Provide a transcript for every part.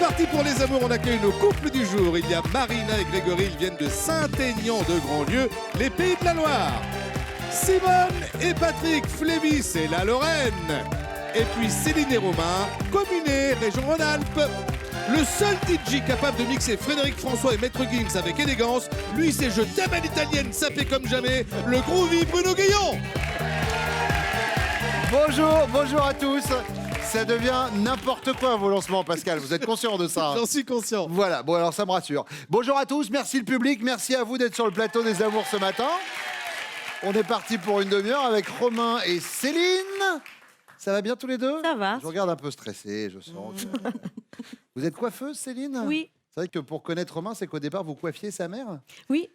parti pour les amours, on accueille nos couples du jour. Il y a Marina et Grégory, ils viennent de Saint-Aignan de Grandlieu, les Pays de la Loire. Simone et Patrick, Flévis et la Lorraine. Et puis Céline et Romain, Communé, région Rhône-Alpes. Le seul DJ capable de mixer Frédéric François et Maître Gims avec élégance, lui c'est Je t'aime à l'italienne, ça fait comme jamais, le groovy Bruno Guillon. Bonjour à tous. Ça devient n'importe quoi vos lancements, Pascal. Vous êtes conscient de ça? J'en suis conscient. Voilà, bon alors ça me rassure. Bonjour à tous, merci le public, merci à vous d'être sur le plateau des Amours ce matin. On est parti pour une demi-heure avec Romain et Céline. Ça va bien tous les deux? Ça va. Je vous regarde un peu stressé, je sens. Vous êtes coiffeuse, Céline? Oui. C'est vrai que pour connaître Romain, c'est qu'au départ, vous coiffiez sa mère? Oui.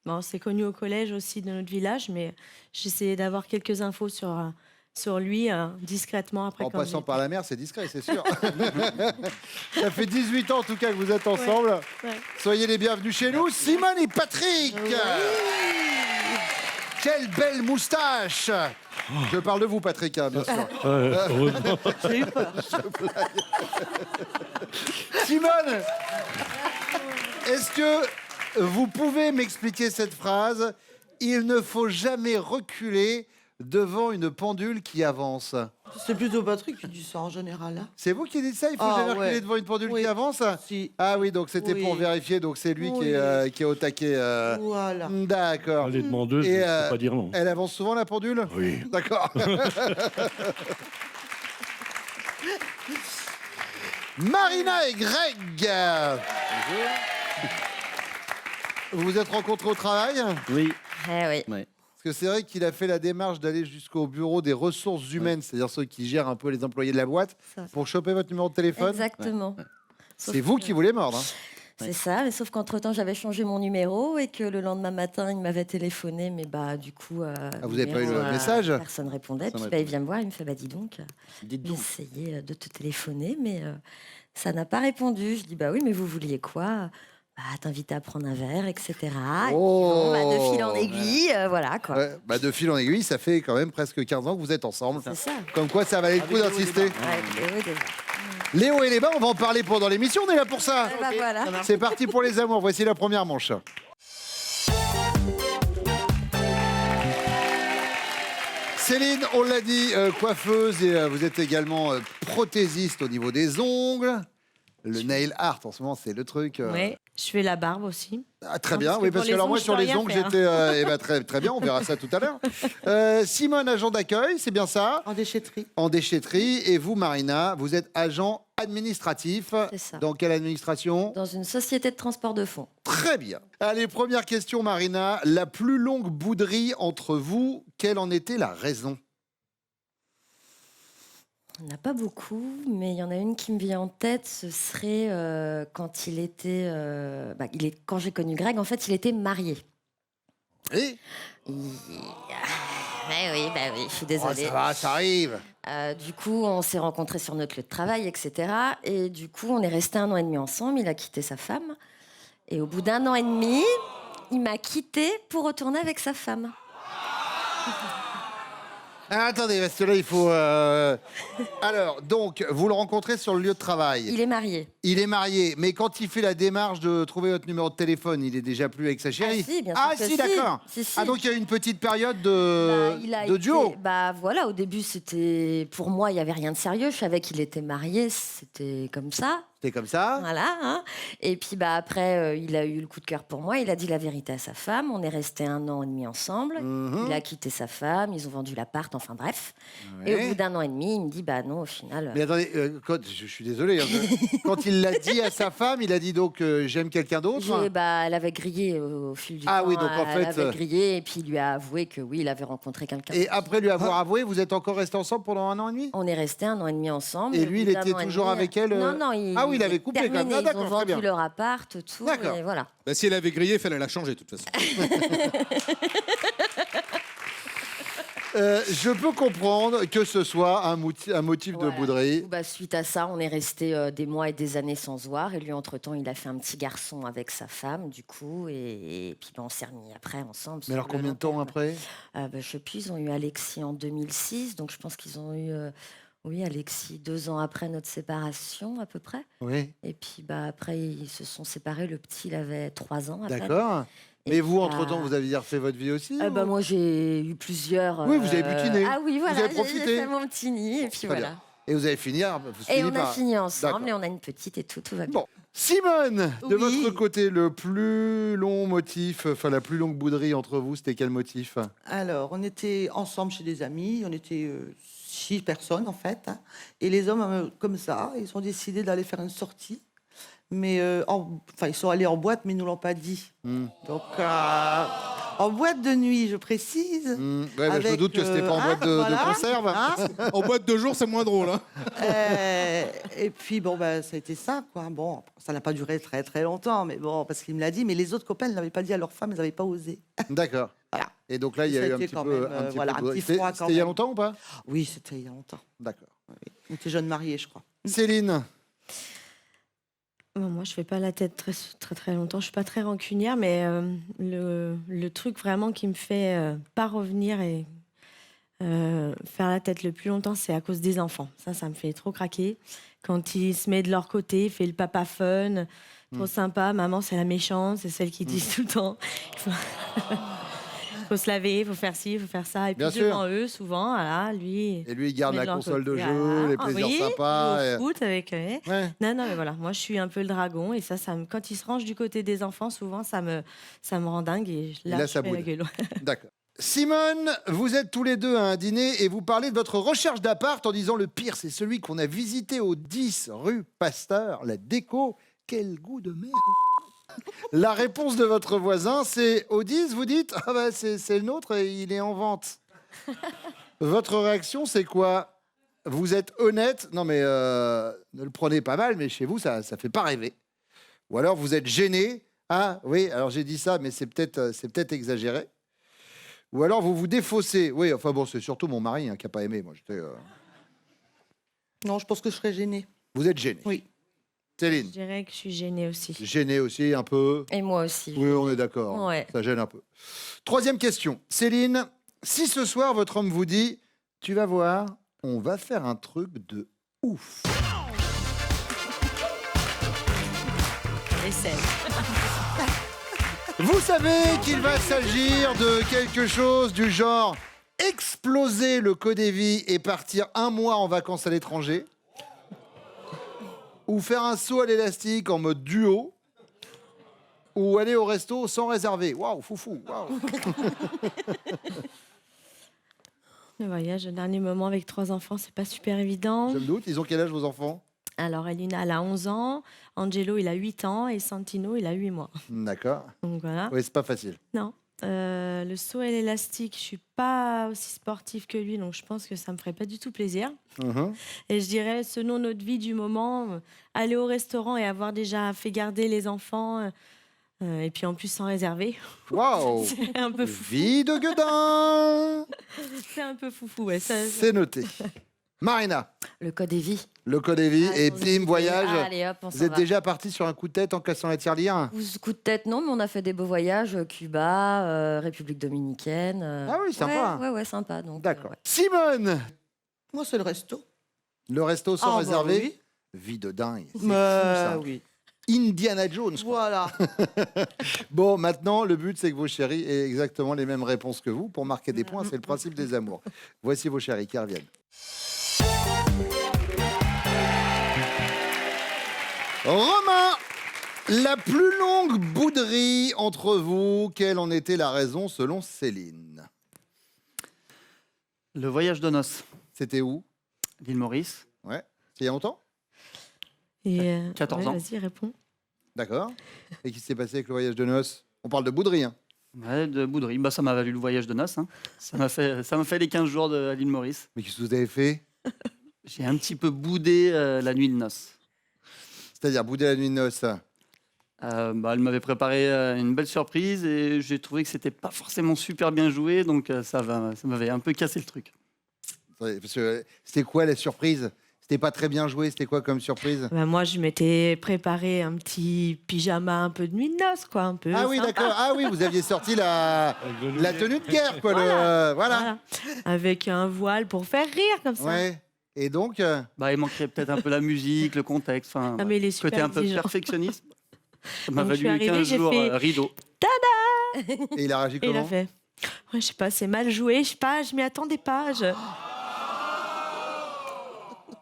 Bon, c'est connu au collège aussi de notre village, mais j'essayais d'avoir quelques infos sur lui discrètement après. En passant par la mer, c'est discret, c'est sûr. Ça fait 18 ans en tout cas que vous êtes ensemble. Ouais. Soyez les bienvenus chez nous, Simone et Patrick. Oui. Quelle belle moustache. Je parle de vous, Patrick, hein, bien sûr. J'ai eu peur. Simone, est-ce que vous pouvez m'expliquer cette phrase? Il ne faut jamais reculer devant une pendule qui avance. C'est plutôt Patrick qui dit ça en général. Hein. C'est vous qui dites ça? Il faut jamais reculer devant une pendule qui avance? Si. Ah oui, donc c'était pour vérifier. Donc c'est lui qui est au taquet. Voilà. D'accord. Les demandeuses, je ne peux pas dire non. Elle avance souvent la pendule? Oui. D'accord. Marina et Greg. Bonjour. Vous vous êtes rencontrés au travail? Oui. Oui. Parce que c'est vrai qu'il a fait la démarche d'aller jusqu'au bureau des ressources humaines, c'est-à-dire ceux qui gèrent un peu les employés de la boîte, pour choper votre numéro de téléphone. Exactement. C'est vous qui voulez mordre. Hein. C'est ça, mais sauf qu'entre-temps, j'avais changé mon numéro et que le lendemain matin, il m'avait téléphoné, mais du coup... vous n'avez pas eu le message? Personne répondait. Puis il vient me voir, il me fait, dis donc, j'ai essayé de te téléphoner, mais ça n'a pas répondu. Je dis, oui, mais vous vouliez quoi? T'inviter à prendre un verre, etc. Oh. Et de fil en aiguille, voilà quoi. Ouais, de fil en aiguille, ça fait quand même presque 15 ans que vous êtes ensemble. C'est ça. Comme quoi, ça valait le coup d'insister. Les hauts et les bas, on va en parler pendant l'émission, on est là pour ça. Voilà. C'est parti pour les amours, voici la première manche. Céline, on l'a dit, coiffeuse et vous êtes également prothésiste au niveau des ongles. Le nail art, en ce moment, c'est le truc. Oui, je fais la barbe aussi. Ah, très bien, oui, parce que alors moi, sur les ongles, j'étais... très bien, on verra ça tout à l'heure. Simone, agent d'accueil, c'est bien ça? En déchetterie. En déchetterie. Et vous, Marina, vous êtes agent administratif. C'est ça. Dans quelle administration? Dans une société de transport de fonds. Très bien. Allez, première question, Marina. La plus longue bouderie entre vous, quelle en était la raison? Il n'y en a pas beaucoup, mais il y en a une qui me vient en tête, ce serait quand il était... quand j'ai connu Greg, en fait, il était marié. Et Oui, je suis désolée. Ça va, ça arrive. Du coup, on s'est rencontrés sur notre lieu de travail, etc. Et du coup, on est resté 1 an et demi ensemble. Il a quitté sa femme. Et au bout d'1 an et demi, il m'a quitté pour retourner avec sa femme. Ah, attendez, parce que là, il faut... Alors, donc, vous le rencontrez sur le lieu de travail. Il est marié. Il est marié, mais quand il fait la démarche de trouver votre numéro de téléphone, il est déjà plus avec sa chérie? Ah si, bien sûr que si. D'accord. Si. Ah, donc il y a eu une petite période de duo. Voilà, au début, c'était... Pour moi, il n'y avait rien de sérieux. Je savais qu'il était marié, c'était comme ça. C'était comme ça? Voilà. Hein. Et puis après, il a eu le coup de cœur pour moi. Il a dit la vérité à sa femme. On est resté 1 an et demi ensemble. Il a quitté sa femme. Ils ont vendu l'appart. Enfin bref. Ouais. Et au bout d'1 an et demi, il me dit non, au final. Mais attendez, je suis désolé. Quand il l'a dit à sa femme, il a dit donc j'aime quelqu'un d'autre. Elle avait grillé au fil du temps. Ah oui, donc en fait. Elle avait grillé et puis il lui a avoué que oui, il avait rencontré quelqu'un. Et après lui avoir avoué, vous êtes encore restés ensemble pendant 1 an et demi? On est resté 1 an et demi ensemble. Et lui, il était toujours avec elle? Non, il avait coupé quand même. Ils ont vendu leur appart, tout. D'accord. Et voilà. Si elle avait grillé, il fallait la changer de toute façon. Je peux comprendre que ce soit un motif de bouderie. Suite à ça, on est resté des mois et des années sans se voir. Et lui, entre-temps, il a fait un petit garçon avec sa femme, du coup. Et puis, on s'est remis après ensemble. Mais alors, combien de temps après? Je sais plus, ils ont eu Alexis en 2006. Donc, je pense qu'ils ont eu Oui, Alexis, 2 ans après notre séparation, à peu près. Oui, Et puis, après, ils se sont séparés. Le petit, il avait 3 ans à peine. d'accord. Et Mais vous, puis, entre-temps, vous aviez refait votre vie aussi ou- moi, j'ai eu plusieurs... Oui, vous avez butiné. Ah oui, Vous voilà, avez profité. j'ai fait mon petit nid, et puis Très voilà. bien. Et vous avez fini, Et on a par- fini ensemble, D'accord. et on a une petite et tout va bien. Bon. Simone, de Oui. votre côté, le plus long motif, enfin la plus longue bouderie entre vous, c'était quel motif? Alors, on était ensemble chez des amis, on était 6 personnes en fait. Hein. Et les hommes, comme ça, ils ont décidé d'aller faire une sortie. Mais ils sont allés en boîte, mais ils ne nous l'ont pas dit. Donc, en boîte de nuit, je précise. Ouais, mais je me Avec, doute que c'était pas en boîte de voilà, conserve. hein. En boîte de jour, c'est moins drôle. Hein. Et puis, ça a été ça, quoi. Bon, ça n'a pas duré très, très longtemps, mais bon, parce qu'il me l'a dit. Mais les autres copains ne l'avaient pas dit à leurs femmes, ils n'avaient pas osé. D'accord. Voilà. Et donc là, il y a Ça a eu un été petit quand peu, même, un petit voilà, peu un de- petit C'était froid quand c'était il y a même. longtemps ou pas? Oui, c'était il y a longtemps. D'accord. Oui. On était jeunes mariés, je crois. Céline, Moi, je fais pas la tête très, très, très longtemps. Je suis pas très rancunière, mais le truc vraiment qui me fait pas revenir et faire la tête le plus longtemps, c'est à cause des enfants. Ça me fait trop craquer. Quand il se met de leur côté, il fait le papa fun, trop sympa. Maman, c'est la méchante, c'est celle qui dit tout le temps. Il faut se laver, il faut faire ci, il faut faire ça. Et puis Bien sûr. devant eux, souvent, voilà, lui. et lui, il garde met la de leur console de côté, jeu, voilà. les Ah plaisirs oui, sympas. joue au foot avec eux. Ouais. Non, mais voilà, moi je suis un peu le dragon et ça quand il se range du côté des enfants, souvent ça me rend dingue et là, je ça fais la boude. gueule. D'accord. Simone, vous êtes tous les deux à un dîner et vous parlez de votre recherche d'appart en disant le pire, c'est celui qu'on a visité au 10 rue Pasteur. La déco, quel goût de merde. La réponse de votre voisin, c'est au 10, vous dites ah bah c'est le nôtre et il est en vente. Votre réaction, c'est quoi? Vous êtes honnête? Non mais ne le prenez pas mal, mais chez vous, ça fait pas rêver. Ou alors vous êtes gêné. Ah oui, alors j'ai dit ça, mais c'est peut-être exagéré. Ou alors vous vous défaussez. Oui, enfin bon, c'est surtout mon mari qui n'a pas aimé. Moi, j'étais. Non, je pense que je serais gênée. Vous êtes gêné. Oui. Je Céline, dirais que je suis gênée aussi. gêné aussi un peu. Et moi aussi. Oui, on est d'accord. Ouais. Ça gêne un peu. Troisième question. Céline, si ce soir votre homme vous dit, tu vas voir, on va faire un truc de ouf. Essaye. Vous savez qu'il va s'agir de quelque chose du genre exploser le Codévi et partir 1 mois en vacances à l'étranger, ou faire un saut à l'élastique en mode duo, ou aller au resto sans réserver. Waouh, foufou, waouh. Le voyage au dernier moment avec 3 enfants, c'est pas super évident. Je me doute, ils ont quel âge vos enfants? Alors Elina, elle a 11 ans, Angelo, il a 8 ans et Santino, il a 8 mois. D'accord. Donc voilà. Oui, c'est pas facile. Non. Le saut à l'élastique, je suis pas aussi sportive que lui, donc je pense que ça me ferait pas du tout plaisir. Mhm. Et je dirais, selon notre vie du moment, aller au restaurant et avoir déjà fait garder les enfants, et puis en plus sans réserver, Waouh. c'est un peu fou. Vie de gueudin. C'est un peu foufou, ouais. C'est noté. Marina, Le code est vie. le Codévi et Allons-y. bim, voyage. Allez hop, on Vous s'en êtes va. déjà parti sur un coup de tête en cassant la tirelire? Coup de tête, non, mais on a fait des beaux voyages. Cuba, République dominicaine. Ah oui, sympa. Ouais, sympa. Donc, D'accord. ouais. Simone, Moi, c'est le resto. le resto sans Ah, bah réserver. oui. Vie de dingue. C'est fou, Mais ça. oui. Indiana Jones. quoi. Voilà. Bon, maintenant, le but, c'est que vos chéris aient exactement les mêmes réponses que vous pour marquer des points. C'est le principe des amours. Voici vos chéris qui reviennent. Romain, la plus longue bouderie entre vous, quelle en était la raison selon Céline? Le voyage de noces, C'était où? l'île Maurice. Ouais. C'est il y a longtemps? Et 14 ans. Vas-y, réponds. D'accord. Et qui s'est passé avec le voyage de noces? On parle de bouderie, hein? Ouais, de bouderie. Bah, ça m'a valu le voyage de noces. Hein. Ça m'a fait les 15 jours à l'île Maurice. Mais qu'est-ce que vous avez fait? J'ai un petit peu boudé la nuit de noces. C'est-à-dire bouder la nuit de noces. Elle m'avait préparé une belle surprise et j'ai trouvé que c'était pas forcément super bien joué, donc ça m'avait un peu cassé le truc. Parce que c'était quoi la surprise? C'était pas très bien joué, c'était quoi comme surprise? Bah, moi, je m'étais préparé un petit pyjama un peu de nuit de noces, quoi, un peu. Ah oui, sympa. d'accord. Ah oui, vous aviez sorti la tenue de guerre, quoi. Voilà. Voilà. Voilà. Avec un voile pour faire rire, comme ça. Ouais. Et donc, Bah, il manquerait peut-être un peu la musique, le contexte, enfin, Ah, mais il est super côté un peu exigeant. perfectionniste. Ça m'a Donc, je suis valu arrivée, 15 j'ai jours fait- rideau. et il a réagi Et il a comment? fait. Ouais, je sais pas, c'est mal joué, je sais pas, je m'y attendais pas.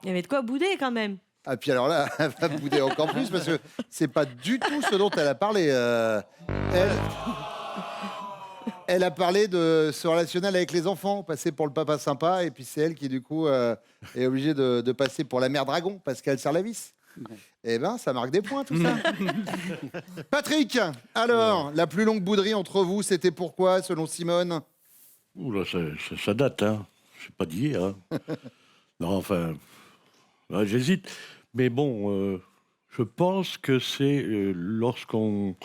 Il y avait de quoi bouder quand même. Ah, puis alors là, elle va bouder encore plus parce que c'est pas du tout ce dont elle a parlé. Elle a parlé de ce relationnel avec les enfants, passer pour le papa sympa, et puis c'est elle qui, du coup, est obligée de passer pour la mère dragon parce qu'elle serre la vis. Eh ben, ça marque des points, tout ça. Patrick, alors, la plus longue bouderie entre vous, c'était pourquoi, selon Simone? Oula, ça date, hein. C'est pas d'hier. Hein. Non, enfin, ouais, j'hésite. Mais bon, je pense que c'est lorsqu'on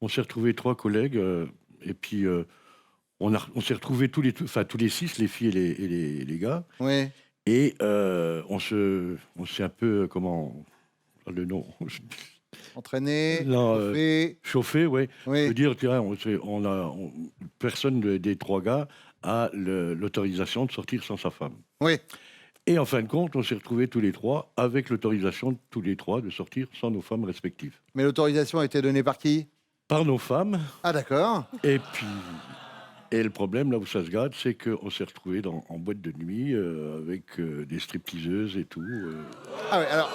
s'est retrouvés 3 collègues, et puis on s'est retrouvés tous les 6, les filles et les gars, Oui. et on s'est un peu, le nom, Entraîné, Non, chauffé. chauffé, ouais. Je Oui. veux dire, tiens, personne des 3 gars a l'autorisation de sortir sans sa femme. Oui. Et en fin de compte, on s'est retrouvés tous les 3 avec l'autorisation de tous les 3 de sortir sans nos femmes respectives. Mais l'autorisation a été donnée par qui? Par nos femmes. Ah, d'accord. Et puis, le problème, là où ça se gâte, c'est qu'on s'est retrouvés en boîte de nuit avec des stripteaseuses et tout. Ah ouais, alors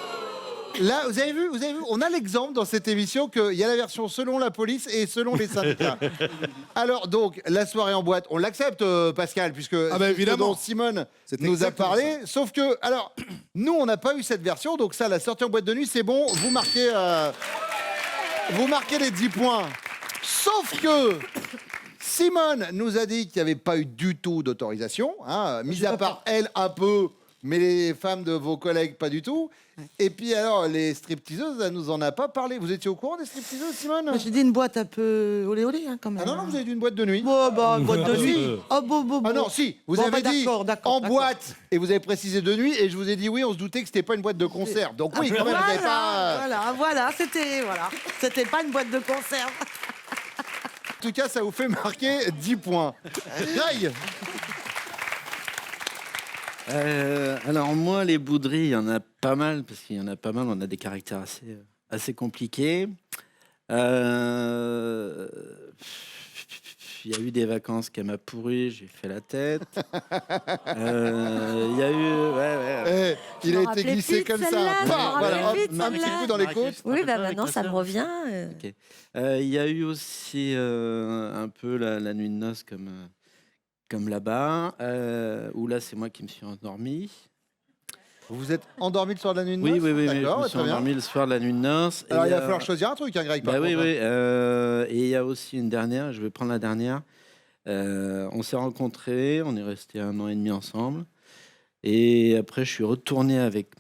là, vous avez vu, on a l'exemple dans cette émission qu'il y a la version selon la police et selon les syndicats. Alors donc, la soirée en boîte, on l'accepte, Pascal, puisque Ah bah, c'est ce évidemment. dont Simone C'est nous a exactement parlé. Sauf que, alors, nous, on n'a pas eu cette version, donc ça, la sortie en boîte de nuit, c'est bon, vous marquez les 10 points. Sauf que Simone nous a dit qu'il n'y avait pas eu du tout d'autorisation, hein, mis à part elle un peu, mais les femmes de vos collègues pas du tout. Et puis alors, les stripteaseuses, elle nous en a pas parlé. Vous étiez au courant des stripteaseuses, Simone? J'ai dit une boîte un peu olé olé hein, quand même. Ah non, non, vous avez dit une boîte de nuit. Bon, bah, boîte de nuit. Oh, bon. Ah non, si, vous Bon, avez bah, dit d'accord, en boîte, et vous avez précisé de nuit, et je vous ai dit oui, on se doutait que c'était pas une boîte de concert. Donc oui, quand même, vous n'avez pas... Voilà, c'était pas une boîte de conserve. En tout cas, ça vous fait marquer 10 points. Greg, Alors moi, les bouderies, il y en a pas mal, parce qu'il y en a pas mal, on a des caractères assez compliqués. Il y a eu des vacances qu'elle m'a pourri, j'ai fait la tête. Il y a eu... Ouais. il Je a m'en été rappelais glissé plus de comme ça. celle-là, je m'en Bah, voilà, rappelais hop, plus de un petit celle-là. coup dans les côtes. Oui, bah maintenant ça me revient. Ok. Il y a eu aussi un peu la nuit de noces comme là-bas, où là c'est moi qui me suis endormi. Vous vous êtes endormi le soir de la nuit de Oui, noces? je me D'accord, suis très bien. endormi le soir de la nuit de noces. Alors, et, il va falloir choisir un truc, hein, Greg. par Bah oui, contre, hein. oui. Et il y a aussi une dernière, je vais prendre la dernière. On s'est rencontrés, on est restés 1 an et demi ensemble. Et après, je suis retourné avec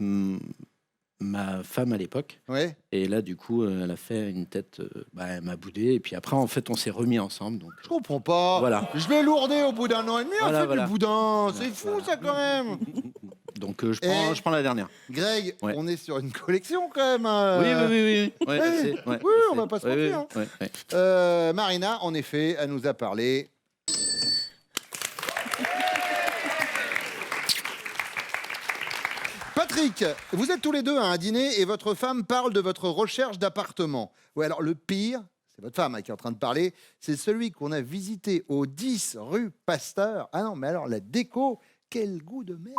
ma femme à l'époque. Ouais. Et là, du coup, elle a fait une tête, elle m'a boudé. Et puis après, en fait, on s'est remis ensemble. Donc, Je comprends pas. Voilà. Je l'ai lourdé au bout d'1 an et demi, Voilà, en fait, voilà. du boudin. C'est fou, ça, quand même. donc je prends la dernière. Greg, Ouais. on est sur une collection, quand même. Oui. Ouais, Oui. je sais, ouais, Oui, je on sais. va pas se Ouais, mentir, ouais, ouais. Marina, en effet, elle nous a parlé. Patrick, vous êtes tous les deux à un dîner et votre femme parle de votre recherche d'appartement. Oui, alors le pire, c'est votre femme qui est en train de parler, c'est celui qu'on a visité au 10 rue Pasteur. Ah non, mais alors la déco, quel goût de merde.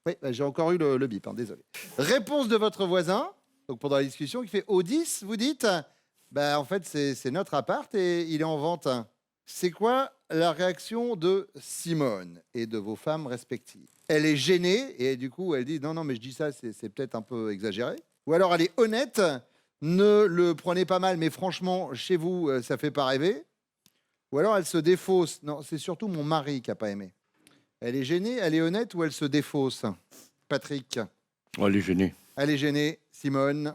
Oui, bah, j'ai encore eu le bip, hein, désolé. Réponse de votre voisin, donc pendant la discussion, qui fait au 10, vous dites, bah, en fait c'est notre appart et il est en vente. C'est quoi la réaction de Simone et de vos femmes respectives? Elle est gênée et du coup elle dit non, mais je dis ça, c'est peut-être un peu exagéré. Ou alors elle est honnête, ne le prenez pas mal, mais franchement, chez vous, ça fait pas rêver. Ou alors elle se défausse. Non, c'est surtout mon mari qui a pas aimé. Elle est gênée, elle est honnête ou elle se défausse? Patrick, Oh, elle est gênée. elle est gênée. Simone,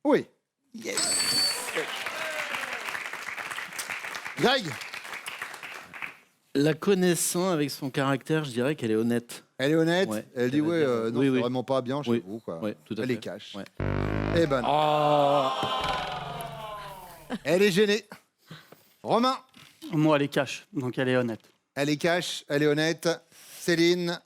oui. Yes. Greg, La connaissant avec son caractère, je dirais qu'elle est honnête. elle est honnête. Ouais. Elle dit Elle va ouais, dire, non, oui, c'est oui. vraiment pas bien chez Oui. vous, quoi. Ouais, tout à Elle fait. est cash. Ouais. Eh ben, elle est gênée. Romain, Moi, elle est cash, donc elle est honnête. elle est cash, elle est honnête. Céline,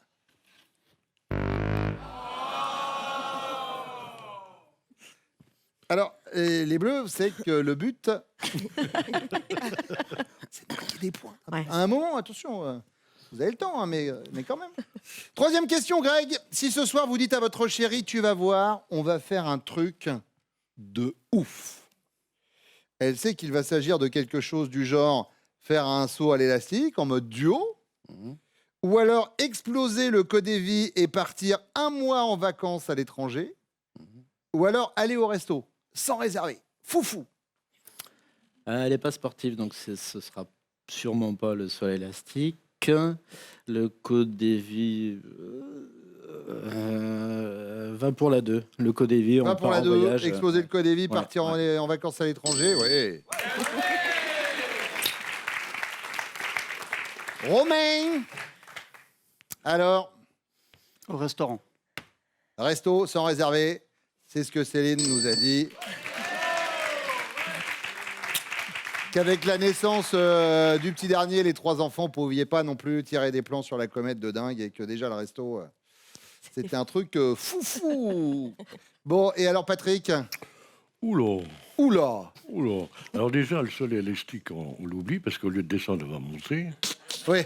les Bleus, c'est que le but, c'est de marquer des points. Ouais. À un moment, attention, vous avez le temps, hein, mais quand même. Troisième question, Greg. Si ce soir, vous dites à votre chérie, tu vas voir, on va faire un truc de ouf. Elle sait qu'il va s'agir de quelque chose du genre faire un saut à l'élastique en mode duo, ou alors exploser le Codévi et partir 1 mois en vacances à l'étranger, ou alors aller au resto, sans réserver. Foufou. Elle n'est pas sportive, donc ce sera sûrement pas le saut à élastique. Le Codévi va pour la 2. Le Codévi, on Va pour part la en 2, voyage. exploser le Codévi, partir en vacances à l'étranger, ouais. Romain. Alors, Au restaurant. resto sans réserver, c'est ce que Céline nous a dit. Qu'avec la naissance du petit dernier, les 3 enfants ne pouviez pas non plus tirer des plans sur la comète de dingue et que déjà le resto, c'était un truc foufou. Bon, et alors Patrick? Oula, Oula. oula. Alors déjà, le sol élastique, on l'oublie parce qu'au lieu de descendre, on va monter. Oui,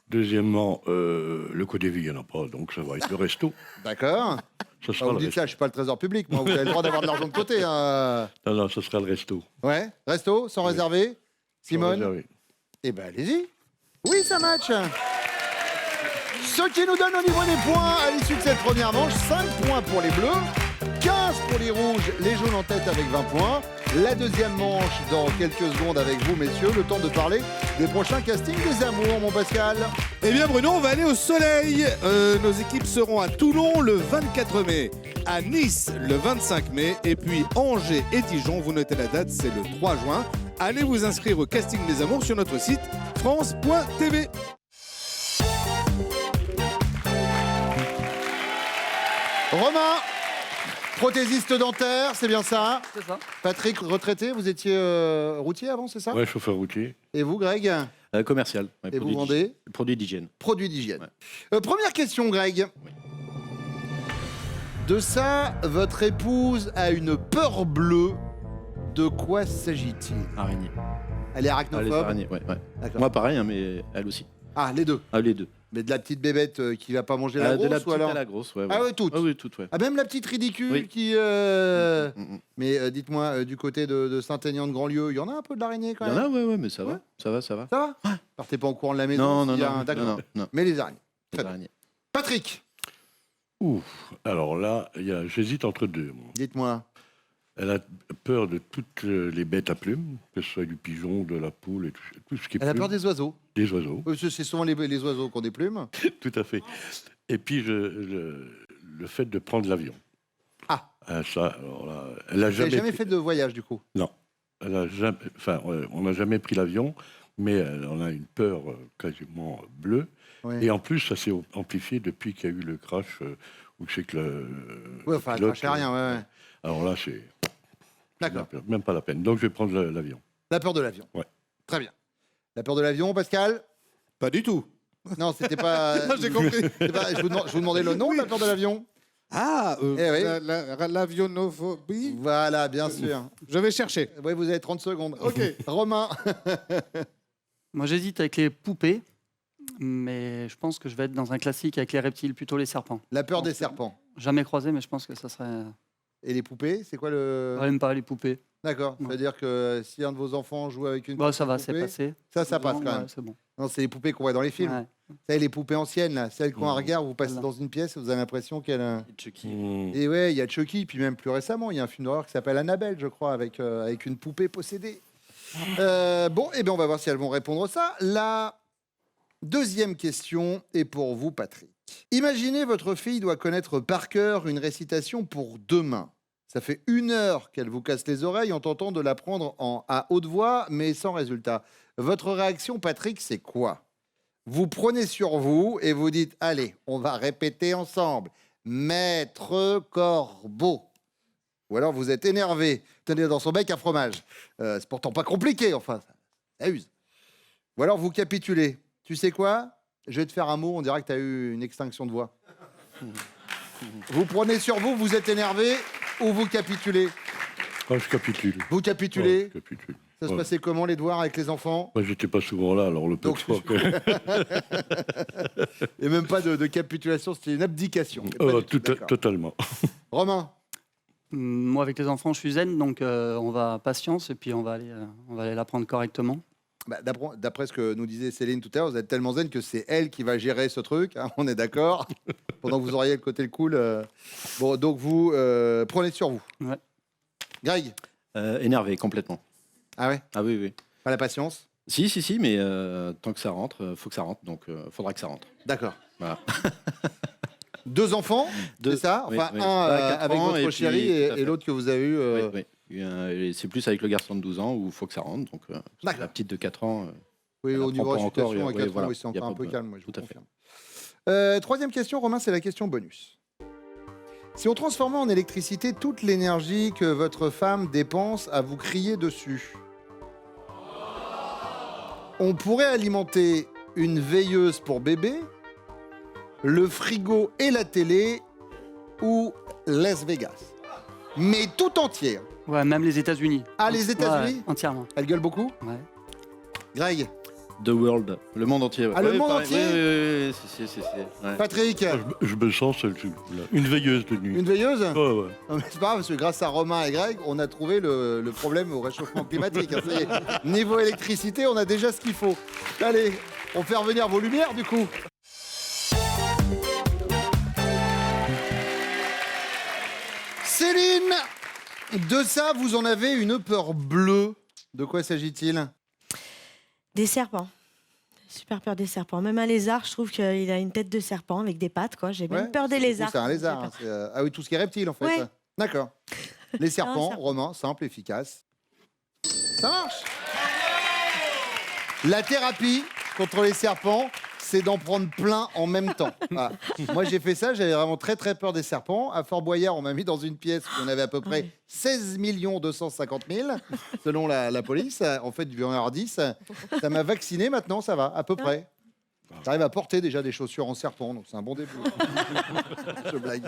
Deuxièmement, le Codévi, il n'y en a pas, donc ça va être le resto. d'accord. Ça Ah, sera vous le dites resto. ça, je suis pas le trésor public, moi. Vous avez le droit d'avoir de l'argent de côté. Hein. Non, non, ça sera le resto. Ouais, resto, sans réserver. Simone? Sans réserver. Eh ben, allez-y. Oui, ça match. Ce qui nous donne au niveau des points à l'issue de cette première manche, 5 points pour les Bleus, 15 pour les Rouges, les Jaunes en tête avec 20 points. La deuxième manche dans quelques secondes avec vous, messieurs. Le temps de parler des prochains castings des amours, mon Pascal. Eh bien Bruno, on va aller au soleil. Nos équipes seront à Toulon le 24 mai, à Nice le 25 mai, et puis Angers et Dijon. Vous notez la date, c'est le 3 juin. Allez vous inscrire au casting des amours sur notre site france.tv. Romain, prothésiste dentaire, c'est bien ça. C'est ça. Patrick, retraité, vous étiez routier avant, c'est ça? Ouais, chauffeur routier. Et vous, Greg? Commercial. Ouais, Et vous produit vendez? Produits d'hygiène. Produits d'hygiène. Ouais. Première question, Greg. De ça, votre épouse a une peur bleue. De quoi s'agit-il? Araignée. Elle est Ah, les arachnophobe? araignées, ouais. D'accord. Moi, pareil, hein, mais elle aussi. Ah, les deux. Ah, les deux. Mais de la petite bébête qui va pas manger la De grosse la ou petite alors... à la grosse, ouais. Ah ouais, toutes. Ah oui, toutes, ouais. Ah, même la petite ridicule Oui. qui... Mm. Mais dites-moi, du côté de Saint-Aignan de Grandlieu, il y en a un peu de l'araignée quand Il y même? en a, ouais, mais ça Ouais. va. Ça va, ça va. Ça va? Partez pas en courant de la maison. Non, non, s'il y a non. un- D'accord. Non, non. Mais les araignées. Les Très bien. araignées. Patrick, Ouf. Alors là, j'hésite entre deux. moi. dites-moi. Elle a peur de toutes les bêtes à plumes, que ce soit du pigeon, de la poule et tout ce qui est Elle a plume. peur des oiseaux. Des oiseaux, C'est souvent les oiseaux qui ont des plumes. tout à fait. Et puis le fait de prendre l'avion. Ah. Ça, alors là, elle a Vous n'avez jamais, jamais fait de voyage, du coup? Non, elle a jamais. Enfin, on n'a jamais pris l'avion, mais on a une peur quasiment bleue. Ouais. Et en plus, ça s'est amplifié depuis qu'il y a eu le crash où c'est que Ouais, enfin, pilote, crash aérien, ouais. Alors là, c'est D'accord. même pas la peine. Donc je vais prendre l'avion. La peur de l'avion. Ouais. Très bien. La peur de l'avion, Pascal? Pas du tout. Non, c'était pas. J'ai compris. c'était pas- je vous demandais le nom de la peur de l'avion. Ah, Eh oui. l'avionophobie. Voilà, bien sûr. Je vais chercher. Oui, vous avez 30 secondes. Ok. Romain. Moi, j'hésite avec les poupées, mais je pense que je vais être dans un classique avec les reptiles, plutôt les serpents. La peur des serpents. Jamais croisé, mais je pense que ça serait. Et les poupées, c'est quoi le. J'aime pas les poupées. D'accord. Non. C'est-à-dire que si un de vos enfants joue avec une. Bon, ça va, c'est poupée, passé. Ça passe Non, quand même. ouais, c'est bon. Non, c'est les poupées qu'on voit dans les films. Ouais. Vous savez, les poupées anciennes, là, celles qu'on regarde, vous passez Voilà. dans une pièce et vous avez l'impression qu'elle. Et Chucky. Et ouais, il y a Chucky, puis même plus récemment, il y a un film d'horreur qui s'appelle Annabelle, je crois, avec une poupée possédée. Bon, eh bien, on va voir si elles vont répondre à ça. La deuxième question est pour vous, Patrick. Imaginez votre fille doit connaître par cœur une récitation pour demain. Ça fait 1 heure qu'elle vous casse les oreilles en tentant de l'apprendre à haute voix, mais sans résultat. Votre réaction, Patrick, c'est quoi? Vous prenez sur vous et vous dites, allez, on va répéter ensemble. Maître Corbeau. Ou alors vous êtes énervé, tenez dans son bec un fromage. C'est pourtant pas compliqué, enfin, ça use. Ou alors vous capitulez. Tu sais quoi? Je vais te faire un mot, on dirait que tu as eu une extinction de voix. Vous prenez sur vous, vous êtes énervé ou vous capitulez? Ah, je capitule. Vous Ouais, capitulez. je capitule. Ça se Ouais. passait comment les devoirs avec les enfants? Moi, j'étais pas souvent là, alors le peu Donc, de fois que... Et même pas de capitulation, c'était une abdication. Pas du tout, d'accord. Totalement. Romain, Moi, avec les enfants, je suis zen, donc on va patience et puis on va aller l'apprendre correctement. bah, d'après ce que nous disait Céline tout à l'heure, vous êtes tellement zen que c'est elle qui va gérer ce truc, hein, on est d'accord. Pendant que vous auriez le côté cool. Bon, donc vous prenez sur vous. Ouais. Greg, Énervé, complètement. ah ouais, Ah oui, oui. pas la patience. Si, mais tant que ça rentre, faut que ça rentre, donc faudra que ça rentre. D'accord. Voilà. 2 enfants, Deux, c'est ça? oui, Enfin, oui. un Bah, 4 avec ans, votre et puis- chérie tout à et fait. l'autre que vous avez eu. Oui, oui. Et c'est plus avec le garçon de 12 ans où il faut que ça rentre. Donc, D'accord. la petite de 4 ans. Oui, elle au apprend niveau pas encore, situation, à oui, 4 ans, voilà. oui, c'est Il y a encore un pas peu de- calme, moi, je vous tout à fait. confirme. Troisième question, Romain, c'est la question bonus. Si on transformait en électricité toute l'énergie que votre femme dépense à vous crier dessus, on pourrait alimenter une veilleuse pour bébé, le frigo et la télé, ou Las Vegas. Mais tout entière. Ouais, même les États-Unis. Ah, les États-Unis Ouais, entièrement. Elle gueule beaucoup? Ouais. Greg, The World, le monde entier. Ouais. Ah, le Ouais, monde pareil. entier Oui, si. Ouais. Patrick, Je me sens une veilleuse de nuit. une veilleuse? Ouais, ouais. Non, mais c'est pas grave, parce que grâce à Romain et Greg, on a trouvé le problème au réchauffement climatique. hein. Ça y est. Niveau électricité, on a déjà ce qu'il faut. Allez, on fait revenir vos lumières, du coup. Céline, de ça, vous en avez une peur bleue. De quoi s'agit-il? Des serpents. Super peur des serpents. Même un lézard, je trouve qu'il a une tête de serpent avec des pattes, quoi. J'ai même Ouais, peur des du coup, lézards. C'est un lézard. J'ai hein. peur. C'est, ah oui, tout ce qui est reptile, en fait. Ouais. D'accord. Les serpents, serpent. Romain, simple, efficace. Ça marche. La thérapie contre les serpents, c'est d'en prendre plein en même temps. Ah. Moi, j'ai fait ça, j'avais vraiment très très peur des serpents. À Fort Boyard, on m'a mis dans une pièce où on avait à peu près 16 250 000, selon la police. En fait, il devait y en avoir 10. Ça m'a vacciné, maintenant, ça va, à peu près. J'arrive à porter déjà des chaussures en serpent, donc c'est un bon début. Je blague.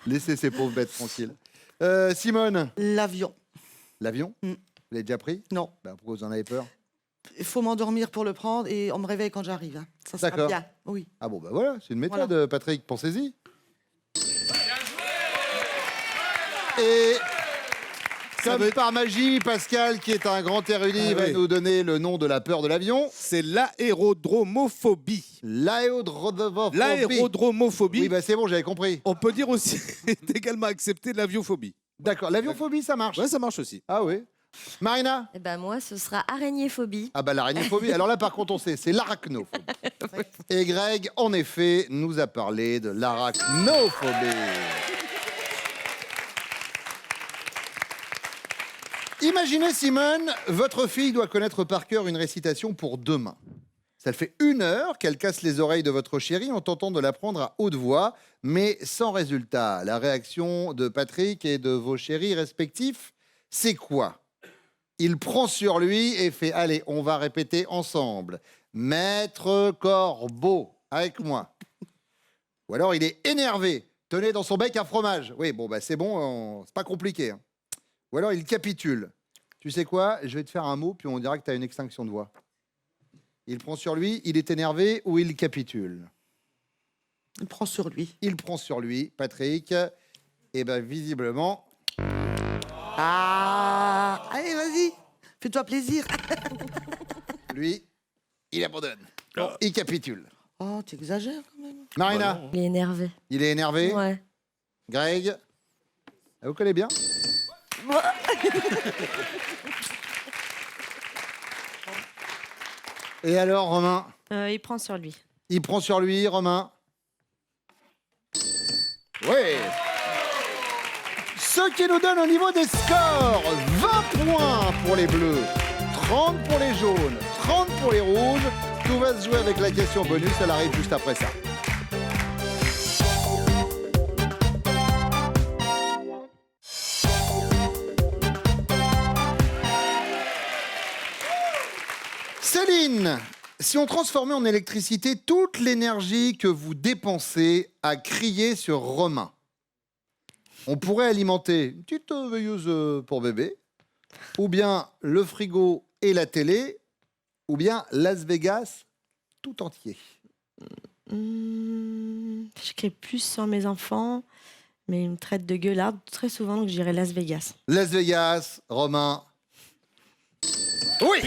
Laissez ces pauvres bêtes tranquilles. Simone, L'avion. l'avion, Mm. vous l'avez déjà pris? Non. Ben, pourquoi vous en avez peur? Il faut m'endormir pour le prendre et on me réveille quand j'arrive. hein. Ça sera D'accord. bien. Oui. Ah bon, bah voilà, c'est une méthode, Voilà. Patrick, pensez-y. Et comme par magie, Pascal, qui est un grand érudit, Ah va oui. nous donner le nom de la peur de l'avion. C'est l'aérodromophobie. L'aérodromophobie. L'aérodromophobie. Oui, bah c'est bon, j'avais compris. On peut dire aussi est également accepté l'aviophobie. D'accord, l'aviophobie, ça marche. Ouais, ça marche aussi. Ah oui. Marina? Eh ben moi, ce sera araignée-phobie. Ah bah l'arachnophobie. Alors là, par contre, on sait, c'est l'arachnophobie. Et Greg, en effet, nous a parlé de l'arachnophobie. Imaginez, Simone, votre fille doit connaître par cœur une récitation pour demain. Ça fait 1 heure qu'elle casse les oreilles de votre chéri en tentant de l'apprendre à haute voix, mais sans résultat. La réaction de Patrick et de vos chéris respectifs, c'est quoi? Il prend sur lui et fait « Allez, on va répéter ensemble. Maître Corbeau, avec moi. » Ou alors il est énervé. Tenez dans son bec un fromage. Oui, bon, bah c'est bon, c'est pas compliqué. hein. Ou alors il capitule. Tu sais quoi? Je vais te faire un mot, puis on dira que tu as une extinction de voix. Il prend sur lui, il est énervé ou il capitule? Il prend sur lui. Il prend sur lui, Patrick. Et bien visiblement, Ah, allez, vas-y. Fais-toi plaisir. lui, il abandonne. Bon, il capitule. Oh, tu exagères quand même. Marina, Il est énervé. il est énervé. Ouais. Greg, vous connaissez bien? Et alors, Romain? Il prend sur lui. Il prend sur lui, Romain. Oui. Ce qui nous donne au niveau des scores 20 points pour les bleus, 30 pour les jaunes, 30 pour les rouges. Tout va se jouer avec la question bonus, elle arrive juste après ça. Céline, si on transformait en électricité toute l'énergie que vous dépensez à crier sur Romain, on pourrait alimenter une petite veilleuse pour bébé, ou bien le frigo et la télé, ou bien Las Vegas tout entier. Je crie plus sur mes enfants, mais ils me traitent de gueularde très souvent, donc je dirais Las Vegas. Las Vegas, Romain. Oui.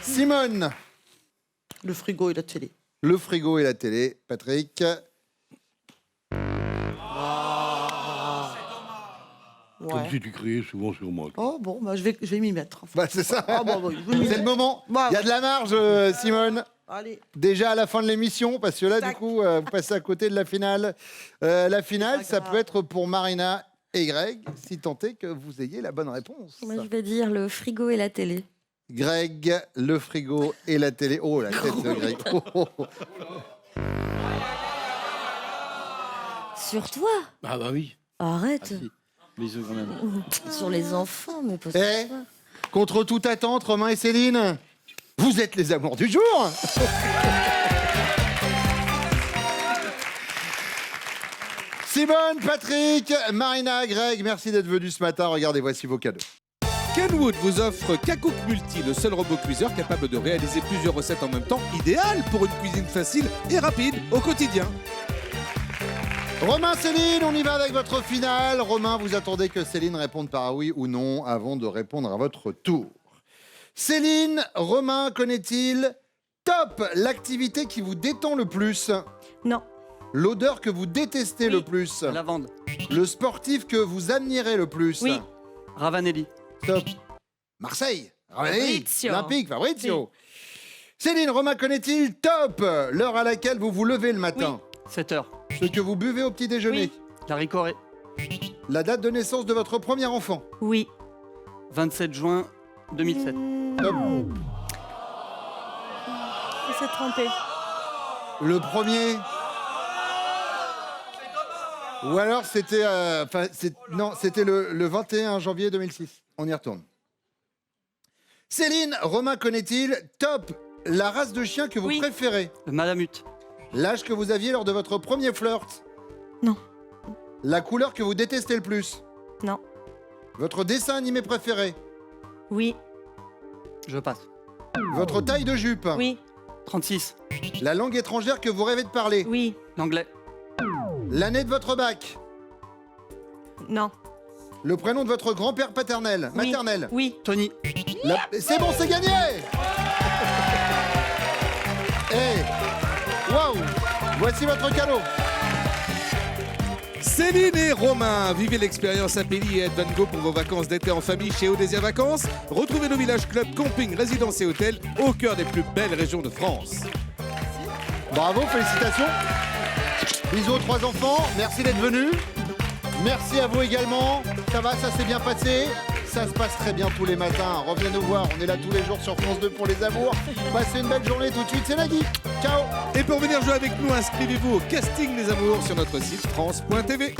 Simone. Le frigo et la télé. Le frigo et la télé. Patrick. Comme si tu criais souvent sur moi. Oh bon, bah, je vais m'y mettre. Enfin. Bah, c'est ça. Ah, bon, bah, je vais m'y C'est le mettre. moment. Bah, Il y a de la marge, Simone. Allez. Déjà à la fin de l'émission, parce que là, Tac. du coup, vous passez à côté de la finale. La finale, pas ça grave. peut être pour Marina et Greg, si tant est que vous ayez la bonne réponse. Moi, je vais dire le frigo et la télé. Greg, le frigo et la télé. Oh, la tête de Greg. Oh, oh, oh. Sur toi? Ah bah oui. Arrête. Ah, si. Bisous quand même. Sur les enfants, mais pas Eh, sur toi. contre toute attente, Romain et Céline, vous êtes les amours du jour. Simone, Patrick, Marina, Greg, merci d'être venus ce matin. Regardez, voici vos cadeaux. Kenwood vous offre Kakook Multi, le seul robot cuiseur capable de réaliser plusieurs recettes en même temps, idéal pour une cuisine facile et rapide au quotidien. Romain, Céline, on y va avec votre finale. Romain, vous attendez que Céline réponde par oui ou non avant de répondre à votre tour. Céline, Romain connaît-il top l'activité qui vous détend le plus? Non. L'odeur que vous détestez le plus? Lavande. Le sportif que vous admirez le plus? Oui. Ravanelli. Top. Marseille. Fabrizio. Olympique, Fabrizio. Céline, Romain connaît-il top l'heure à laquelle vous vous levez le matin? 7 heures. Ce que vous buvez au petit déjeuner? La Ricoré. La date de naissance de votre premier enfant? Oui. 27 juin 2007. Top. Il s'est trompé. Le premier? Ou alors c'était... non, c'était le 21 janvier 2006. On y retourne. Céline, Romain connaît-il top la race de chien que vous Oui. préférez? Malamute. L'âge que vous aviez lors de votre premier flirt? Non. La couleur que vous détestez le plus? Non. Votre dessin animé préféré? Oui. Je passe. Votre taille de jupe? Oui. 36. La langue étrangère que vous rêvez de parler? Oui. L'anglais. L'année de votre bac? Non. Le prénom de votre grand-père paternel? Oui. Maternel? Oui. Tony. C'est bon, c'est gagné. Waouh! Voici votre cadeau. Céline et Romain, vivez l'expérience Apéli et Ed Van Gogh pour vos vacances d'été en famille chez Au Désir Vacances. Retrouvez nos villages clubs, camping, résidences et hôtels au cœur des plus belles régions de France. Bravo, félicitations. Bisous aux 3 enfants, merci d'être venus. Merci à vous également. Ça va, ça s'est bien passé. Ça se passe très bien tous les matins. Revenez nous voir, on est là tous les jours sur France 2 pour les amours. Passez une belle journée tout de suite, c'est Nagui. Ciao. Et pour venir jouer avec nous, inscrivez-vous au casting des amours sur notre site France.tv.